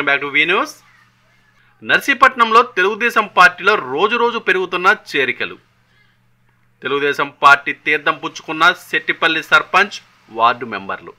Back to the news. నర్సీపట్నంలో తెలుగుదేశం పార్టీలో రోజు పెరుగుతున్న చేరికలు. తెలుగుదేశం పార్టీ తీర్థం పుచ్చుకున్న సెట్టిపల్లి సర్పంచ్, వార్డు మెంబర్లు.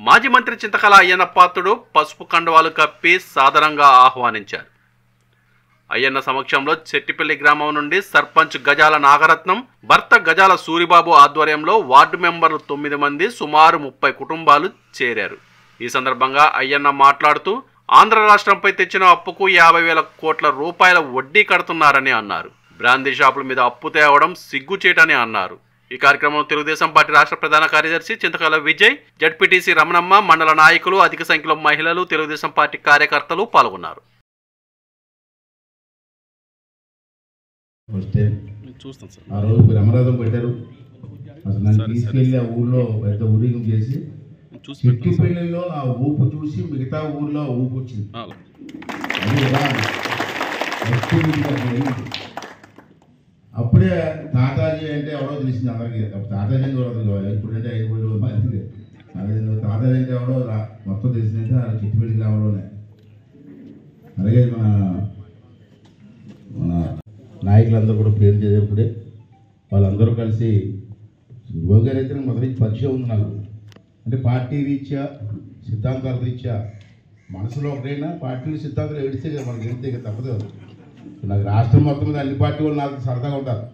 మాజీ మంత్రి చింతకాల అయ్యన్న పాత్రుడు పసుపు కండువాలు కప్పి సాదరంగా ఆహ్వానించారు. అయ్యన్న సమక్షంలో చెట్టిపల్లి గ్రామం నుండి సర్పంచ్ గజాల నాగరత్నం, భర్త గజాల సూరిబాబు ఆధ్వర్యంలో వార్డు మెంబర్లు 9 మంది, సుమారు 30 కుటుంబాలు చేరారు. ఈ సందర్భంగా అయ్యన్న మాట్లాడుతూ ఆంధ్ర రాష్ట్రంపై తెచ్చిన అప్పుకు 50,000 కోట్ల రూపాయల వడ్డీ కడుతున్నారని అన్నారు. బ్రాందీ షాపుల మీద అప్పు తేవడం సిగ్గుచేటని అన్నారు. ఈ కార్యక్రమంలో తెలుగుదేశం పార్టీ రాష్ట్ర ప్రధాన కార్యదర్శి చింతకాల విజయ్, జడ్పీటీసీ రమణమ్మ, మండల నాయకులు, అధిక సంఖ్యలో మహిళలు, తెలుగుదేశం పార్టీ కార్యకర్తలు పాల్గొన్నారు. చూస్తాం సార్. ఆ రోజు బ్రహ్మరథం పెట్టారు. అసలు నన్ను తీసుకెళ్ళి ఆ ఊళ్ళో పెద్ద ఊరేగం చేసి చెట్టిపల్లిలో ఆ ఊపు చూసి మిగతా ఊర్లో ఆ ఊపు వచ్చింది. అప్పుడే తాతాజీ అంటే ఎవడో తెలిసింది అందరికీ. తాతాజీ ఇప్పుడంటే అయిపోయి తాతాజీ అంటే ఎవడో మొత్తం తెలిసిందంటే ఆ చెట్టిపల్లి గ్రామంలోనే. అలాగే మన నాయకులందరూ కూడా పేరు చేసేప్పుడే వాళ్ళందరూ కలిసి శివబాబు గారు అయితే మొదటి పరిచయం ఉంది నాకు. అంటే పార్టీ రీత్యా, సిద్ధాంతాల రీత్యా మనసులో ఒకటైనా పార్టీలు సిద్ధాంతాలు ఏడిస్తే కదా మనకి ఏడితే కదా తప్పదు. నాకు రాష్ట్రం మొత్తం మీద అన్ని పార్టీ వాళ్ళు నాకు సరదాగా ఉంటారు,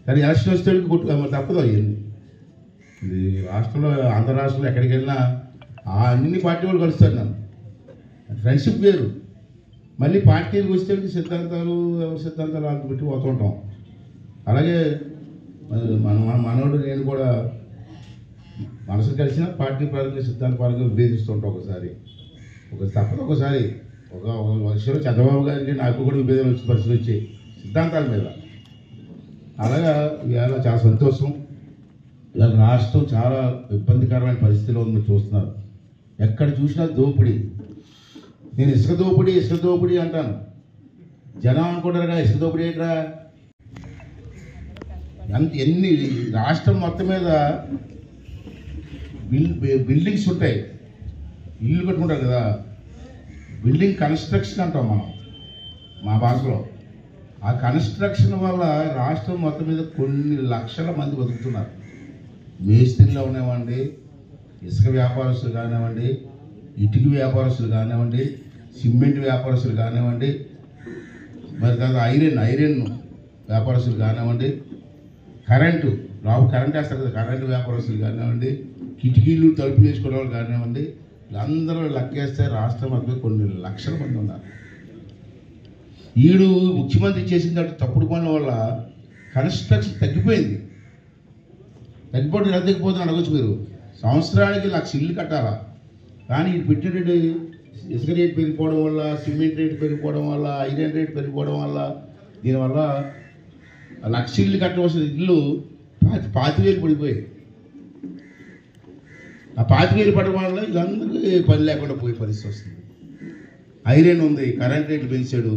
కానీ ఎలక్షన్ వచ్చేటికి కొట్టు తప్పదు. అయ్యింది ఇది రాష్ట్రంలో, ఆంధ్ర రాష్ట్రంలో ఎక్కడికి వెళ్ళినా అన్ని పార్టీ వాళ్ళు కలుస్తారు. నన్ను ఫ్రెండ్షిప్ వేరు. మళ్ళీ పార్టీలకు వచ్చేటికి సిద్ధాంతాలు వాళ్ళకి పెట్టి పోతుంటాం. అలాగే మనోడు నేను కూడా మనసు కలిసిన పార్టీ పరంగా సిద్ధాంత పరంగా విభేదిస్తుంటాం. ఒకసారి తప్పదు. ఒకసారి ఒక విషయంలో చంద్రబాబు గారికి నాకు కూడా విభేదాలు వచ్చే పరిస్థితి వచ్చాయి సిద్ధాంతాల మీద. అలాగా ఇవాళ చాలా సంతోషం. ఇవాళ రాష్ట్రం చాలా ఇబ్బందికరమైన పరిస్థితిలో ఉంది, మీరు చూస్తున్నారు. ఎక్కడ చూసినా దోపిడీ. నేను ఇసుక దోపిడీ అంటాను. జనం అనుకుంటారా ఇసుక దోపిడీ ఏంట్రా? ఎన్ని రాష్ట్రం మొత్తం మీద బిల్డింగ్స్ ఉంటాయి, ఇల్లు కట్టుకుంటారు కదా, బిల్డింగ్ కన్స్ట్రక్షన్ అంటాం మనం మా భాషలో. ఆ కన్స్ట్రక్షన్ వల్ల రాష్ట్రం మొత్తం మీద కొన్ని లక్షల మంది బతుకుతున్నారు. మేస్త్రీలో ఉండేవండి, ఇసుక వ్యాపారస్తులు కానివ్వండి, ఇటుక వ్యాపారస్తులు కానివ్వండి, సిమెంట్ వ్యాపారస్తులు కానివ్వండి, మరి తర్వాత ఐరన్ వ్యాపారస్తులు కానివ్వండి, కరెంటు వేస్తారు కదా, కరెంటు వ్యాపారస్తులు కానివ్వండి, కిటికీలు తలుపులు వేసుకునే వాళ్ళు కానివ్వండి, అందరూ లెక్కేస్తే రాష్ట్రం మొత్తం కొన్ని లక్షల మంది ఉన్నారు. ఈడు ముఖ్యమంత్రి చేసిన తప్పుడు పనుల వల్ల కన్స్ట్రక్షన్ తగ్గిపోయింది. తగ్గిపోతే ఎలా తగ్గిపోతుంది అడగచ్చు మీరు. సంవత్సరానికి 1,00,000 ఇల్లు కట్టాలా, కానీ ఇది పెట్టినట్టు ఇసుక రేటు పెరిగిపోవడం వల్ల, సిమెంట్ రేటు పెరిగిపోవడం వల్ల, ఐరన్ రేటు పెరిగిపోవడం వల్ల, దీనివల్ల 1,00,000 ఇల్లు కట్టవలసిన ఇల్లు 25,000 పడిపోయాయి. ఆ 25,000 పడడం వల్ల వీళ్ళందరికీ పని లేకుండా పోయే పరిస్థితి వస్తుంది. ఐరన్ ఉంది, కరెంట్ రేట్లు పెంచాడు,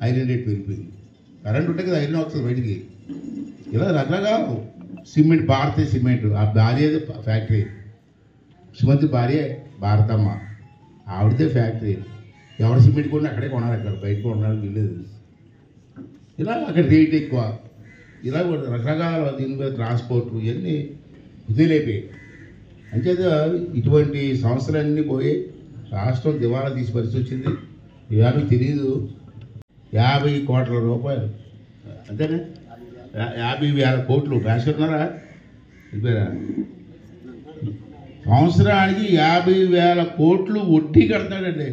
ఐరన్ రేటు పెరిగిపోయింది. కరెంట్ ఉంటే కదా ఐరన్ వస్తుంది బయటికి. ఇలా రకరకాల సిమెంట్, భారతీయ సిమెంట్, ఆ భార్య ఫ్యాక్టరీ, శ్రీమతి భార్య భారతమ్మ, ఆవిడదే ఫ్యాక్టరీ. ఎవరు సిమెంట్ కొన్నా అక్కడే కొనాలి, అక్కడ బయట కొనడానికి వీల్లేదు. ఇలా అక్కడ రేట్ ఎక్కువ. ఇలా రకరకాల దీని మీద ట్రాన్స్పోర్ట్ ఇవన్నీ వదిలేపోయాయి. అంచేత ఇటువంటి సంస్థలన్నీ పోయి రాష్ట్రం దివాళా తీసి పరిస్థితి వచ్చింది. ఇవాళ తెలియదు 50 కోట్ల రూపాయలు అంతేనా, 50,000 కోట్లు రాసుకున్నారా? చెప్పారా? సంవత్సరానికి 50,000 కోట్లు వడ్డీ కడతాడండి.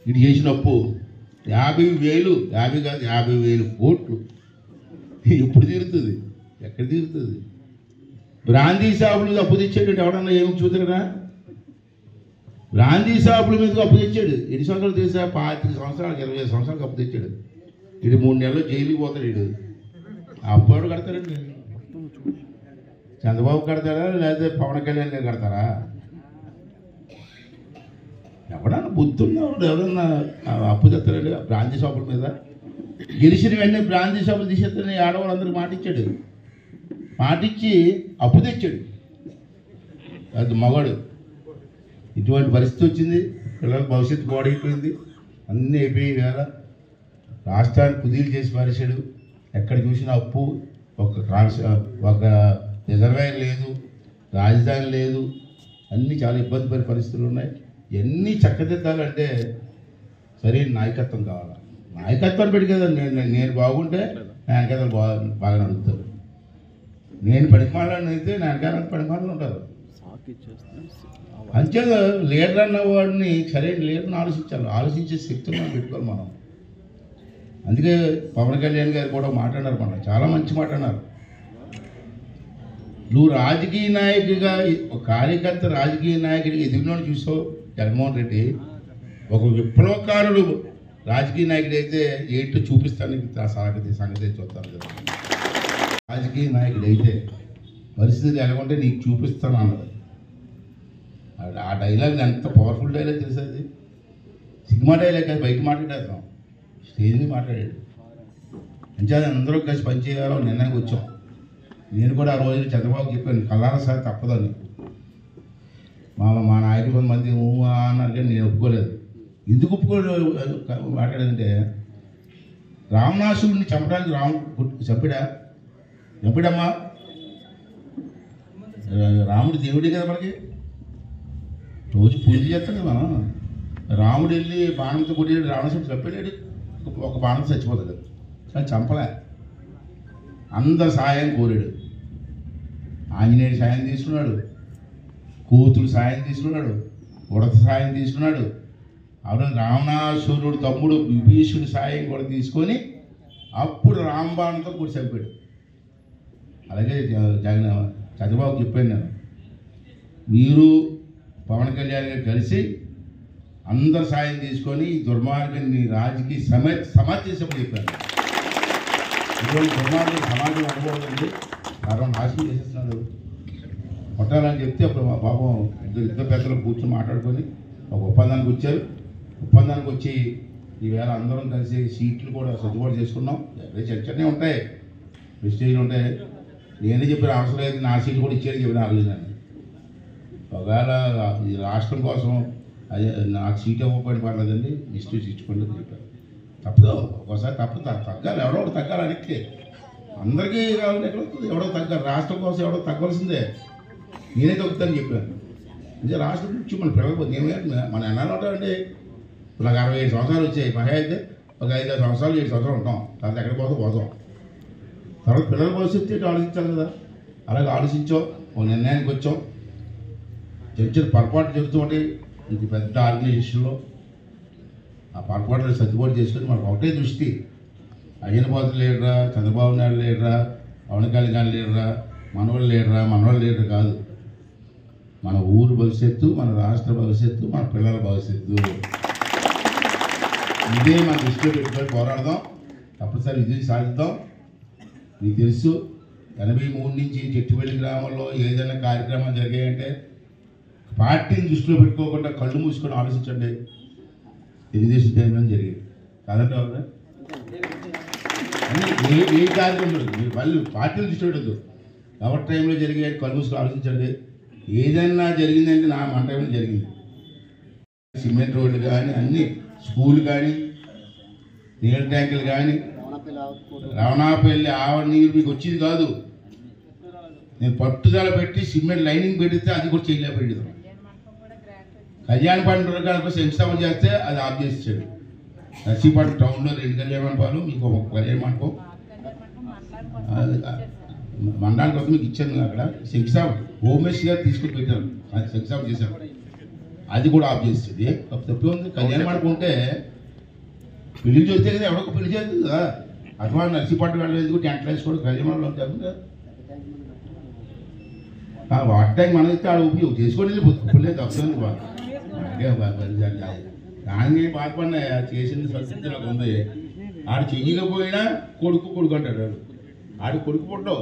ఇటు చేసిన అప్పు 50,000, 50,000 కోట్లు. ఎప్పుడు తీరుతుంది? ఎక్కడ తీరుతుంది? బ్రాందీ షాపులకు అప్పు తెచ్చాడు. ఎవడన్నా ఏమి చూద్దరా? బ్రాందీ షాపుల మీదకి అప్పు తెచ్చాడు. ఎన్ని సంవత్సరాలు తెలుసా? 25 సంవత్సరాలకు 25 సంవత్సరాలకు అప్పు తెచ్చాడు. ఇది 3 నెలలు జైలుకి పోతాడు. ఇడు అప్పుడు కడతాడండి. చంద్రబాబు కడతారా లేకపోతే పవన్ కళ్యాణ్ గారు కడతారా? ఎవడన్నా బుద్ధున్నవాడు ఎవరన్నా అప్పు తెస్తారండి బ్రాందీ షాపుల మీద? గెలిచిన వెంటనే బ్రాందీ షాపులు తీసేస్తారని ఆడవాళ్ళందరికీ మాటిచ్చాడు. మాటిచ్చి అప్పు తెచ్చాడు. అది మగాడు. ఇటువంటి పరిస్థితి వచ్చింది. పిల్లల భవిష్యత్తు పాడైపోయింది, అన్నీ అయిపోయి వేళ రాష్ట్రాన్ని కుదీలు చేసి పరిచాడు. ఎక్కడ చూసినా అప్పు, ఒక రిజర్వాయర్ లేదు, రాజధాని లేదు, అన్నీ చాలా ఇబ్బంది పడే పరిస్థితులు ఉన్నాయి. ఇవన్నీ చక్కదిద్దాలంటే సరైన నాయకత్వం కావాలి. నాయకత్వాన్ని పెట్టి కదా నేను బాగుంటే నా వెనకాల బాగా నడుపుతారు. నేను పడిమాలని అయితే నా వెనకాల పడిమాలని ఉంటారు. అంచేత లీడర్ అన్న వాడిని సరైన లీడర్ని ఆలోచించే శక్తిని మనం పెట్టుకోవాలి మనం. అందుకే పవన్ కళ్యాణ్ గారు కూడా మాట్లాడారు, మన చాలా మంచి మాట అన్నారు. నువ్వు రాజకీయ నాయకుడిగా, ఒక కార్యకర్త రాజకీయ నాయకుడిగా ఎదుగునోడు చూసావు జగన్మోహన్ రెడ్డి. ఒక విప్లవకారుడు రాజకీయ నాయకుడు అయితే ఏంటో చూపిస్తాను సంగతి చూస్తాను కదా. రాజకీయ నాయకుడు అయితే పరిస్థితి ఎలాగుంటే నీకు చూపిస్తాను అన్నది. ఆ డైలాగ్ ఎంత పవర్ఫుల్ డైలాగ్ తెలిసేది. సినిమా డైలాగ్ కాదు, బయట మాట్లాడేద్దాం, స్టేజ్ మీద మాట్లాడాడు. అంచేది అందరూ కలిసి పనిచేయాలని నిర్ణయానికి వచ్చాం. నేను కూడా ఆ రోజు చంద్రబాబు చెప్పాను, కల్లారా సార్ తప్పదని. మా నాయకులు కొంతమంది అన్నారు కానీ నేను ఒప్పుకోలేదు. ఎందుకు మాట్లాడానంటే రావణాసురుడిని చంపడానికి చంపాడమ్మా. రాముడు దేవుడే కదా మనకి, రోజు పూజ చేస్తాం కదా మనం. రాముడు వెళ్ళి బాణంతో కొట్టి రావణాసురుడు చంపాడు, ఒక బాణంతో చచ్చిపోతాడు. కానీ చంపలే, అందరు సాయం కోరాడు. ఆంజనేయుడు సాయం తీసుకున్నాడు, కోతులు సాయం తీసుకున్నాడు, ఉడత సాయం తీసుకున్నాడు. అప్పుడు రావణాసురుడు తమ్ముడు విభీషుడు సాయం కూడా తీసుకొని అప్పుడు రాంబాణంతో కూడా చంపాడు. అలాగే చంద్రబాబు చెప్పాను నేను, మీరు పవన్ కళ్యాణ్ గారు కలిసి అందరు సాయం తీసుకొని ఈ దుర్మార్గాన్ని రాజకీయ సమాధి చేసేప్పుడు చెప్పాను. ఇటువంటి దుర్మార్గం సమాజం అనుభవం కారణం నాశనం చేసేస్తున్నాడు. కొట్టాలని చెప్తే అప్పుడు మా పాపం ఇద్దరు పెద్దలు కూర్చొని మాట్లాడుకొని ఒక ఒప్పందానికి వచ్చారు. ఒప్పందానికి వచ్చి ఈవేళ అందరం కలిసి సీట్లు కూడా సర్దుబాటు చేసుకున్నాం. చర్చనే ఉంటాయి, మిస్టేక్లు ఉంటాయి. నేనే చెప్పిన అవసరం లేదు, నా సీట్లు కూడా ఇచ్చేది చెప్పిన ఆలోచన. ఒకవేళ ఈ రాష్ట్రం కోసం అదే నాకు సీట్ ఇవ్వకపోయిన పర్లేదండి, మిస్టేక్ ఇచ్చుకోండి చెప్పారు. తప్పదు, ఒక్కోసారి తప్పదు, తగ్గాలి, ఎవడో ఒకటి తగ్గాలి. అడిగితే అందరికీ కావాలి, ఎక్కడ ఎవడో తగ్గాలి. రాష్ట్రం కోసం ఎవడో తగ్గవలసిందే. నేనే తగ్గుతానని చెప్పాను. అంటే రాష్ట్రం నుంచి మన పిల్లలకు మన ఎన్నాళ్ళు ఉంటామండి. నాకు 67 సంవత్సరాలు వచ్చాయి, మహా అయితే ఒక 5-6 సంవత్సరాలు 7 సంవత్సరాలు ఉంటాం. తర్వాత ఎక్కడికి పోతాం. తర్వాత పిల్లల భవిష్యత్తు ఆలోచించాలి కదా. అలాగే ఆలోచించాం, ఒక నిర్ణయానికి వచ్చాం. చిన్న పొరపాటు చెబుతూ ఉంటే ఇది పెద్ద ఆర్గనైజేషన్లో ఆ పొరపాటుని సర్దుబాటు చేసుకొని మనకు ఒకటే దృష్టి, అయ్యనపాత్ర లీడరా, చంద్రబాబు నాయుడు లీడరా, పవన్ కళ్యాణ్ లీడరా, మనవాళ్ళు లీడర్ కాదు. మన ఊరు భవిష్యత్తు, మన రాష్ట్ర భవిష్యత్తు, మన పిల్లల భవిష్యత్తు, ఇదే మన దృష్టిలో పెట్టుకొని పోరాడదాం. తప్పనిసరి విజయం సాధిద్దాం. మీకు తెలుసు 83 నుంచి చెట్టుపల్లి గ్రామంలో ఏదైనా కార్యక్రమాలు జరిగాయంటే పార్టీని దృష్టిలో పెట్టుకోకుండా కళ్ళు మూసుకొని ఆలోచించండి. తెలుగుదేశం టైంలో జరిగేది కాదంటే ఏ కార్యక్రమం మీరు మళ్ళీ పార్టీని దృష్టి పెట్టద్దు. ఎవరి టైంలో జరిగే కళ్ళు మూసుకొని ఆలోచించండి. ఏదైనా జరిగిందంటే మన టైంలో జరిగింది. సిమెంట్ రోడ్లు కానీ, అన్ని స్కూల్ కానీ, నీళ్ళ ట్యాంకులు కానీ, రవణాపల్లి ఆవిడ నీళ్ళు మీకు వచ్చింది కాదు. నేను పట్టుదల పెట్టి సిమెంట్ లైనింగ్ పెడితే అది కూడా చేయలేకపోయింది. కళ్యాణ మండపానికి శంకుస్థాపన చేస్తే అది ఆఫ్ చేసాడు. నర్సీపట్నం టౌన్లో 2 కళ్యాణ మండపాలు, మీకు ఒక కళ్యాణ మండపం మండలానికి వస్తే మీకు ఇచ్చాను. అక్కడ శంకుస్థాపన హోమేష్ గారు తీసుకుని పెట్టాను, శంకుస్థాపన చేశాను. అది కూడా ఆఫ్ చేస్తుంది. తప్పే ఉంది. కళ్యాణ మండపం ఉంటే పెళ్లి చూస్తే కదా, ఎవడొక పెళ్లి చేస్తుంది కదా. అథవా నర్సీపట్నం వెళ్ళేది టెంట్లు వేసుకోవడం కళ్యాణ మండపం జరుగుతుంది కదా. వాటి టైం మనం ఇస్తే ఆడ ఉపయోగం చేసుకొని వెళ్ళిపోతుంది. తప్పలేదు దానికి బాధపడినా చేసిన సంస్కృతి నాకు ఉంది. ఆడు చెయ్యకపోయినా కొడుకు అంటాడు. ఆడు కొడుకు పుట్టవు,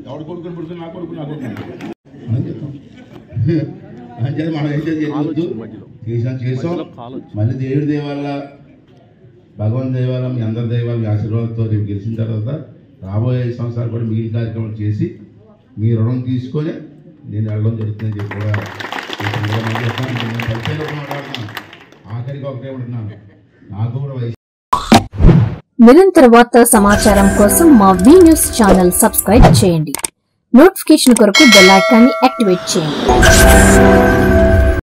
ఎవడు కొడుకుని పుడుతుంది, నా కొడుకు మనం చెప్తాం. అంచేది మనం అయితే చేసాం. మళ్ళీ దేవుడి దేవాల, భగవాన్ దేవాల, మీ అందరి దేవాల, మీ ఆశీర్వాదంతో రేపు గెలిచిన తర్వాత రాబోయే 5 సంవత్సరాలు కూడా మిగిలిన కార్యక్రమాలు చేసి మీ రుణం తీసుకొని నేను వెళ్ళడం జరుగుతుందని చెప్పి కూడా పరిచయం మాట్లాడుతున్నాను. ఆఖరికి ఒకటే ఉంటున్నాను, నాకు కూడా వయసు. నిరంతర వార్తా సమాచారం కోసం మా వి న్యూస్ ఛానల్ సబ్స్క్రైబ్ చేయండి. నోటిఫికేషన్ కొరకు బెల్ ఐకాన్ని యాక్టివేట్ చేయండి.